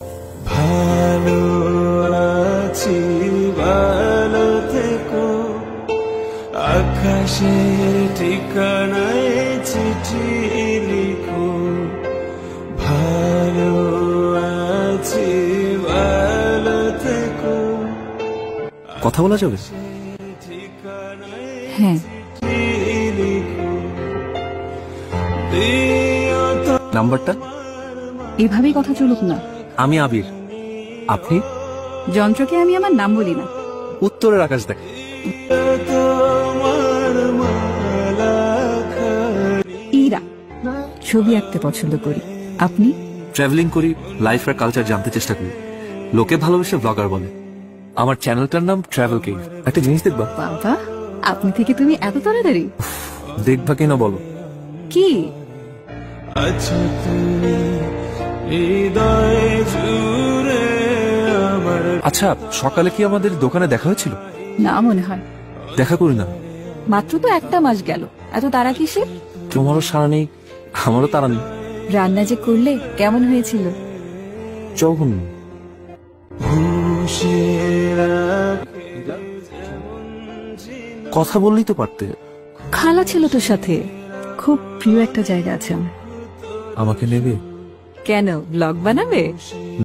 ভালো আছি, ভালো থেকো, আকাশের ঠিকানায় চিঠি লিখো। ভালো আছি, ভালো থেকো। কথা বলা যাবে? হ্যাঁ। নাম্বারটা? এভাবেই কথা চলুক না। আমি আবির, আপনি? যন্ত্রকে আমি আমার নাম বলি না। উত্তরের আকাশ দেখ। ইরা, ছবি আঁকতে পছন্দ করি। আপনি? ট্রাভেলিং করি, লাইফ আর কালচার জানতে চেষ্টা করি। লোকে ভালোবেসে ব্লগার বলে। আমার চ্যানেলটার নাম ট্রাভেল কেভ। একটা জিনিস দেখবা? বাবা, আপনি থেকে তুমি এত তাড়াতাড়ি? দেখবা কিনা বলো? কি? আচ্ছা, তুমি হৃদয় জুড়ে আমার। আচ্ছা, সকালে কি আমাদের দোকানে দেখা হয়েছিল? না মনে হয়। দেখা করি না। মাত্র তো একটা মাস গেল, এত তাড়া কিসের? তোমারও সারা নেই, আমারও তারা নেই। রান্না যে করলে কেমন হয়েছিল? জঘন্য। কথা বললেই তো পারতে। খালা ছিল তোর সাথে, খুব প্রিয় একটা জায়গা আছে আমার। আমাকে নেবে? কেন, ব্লগ বানাবে?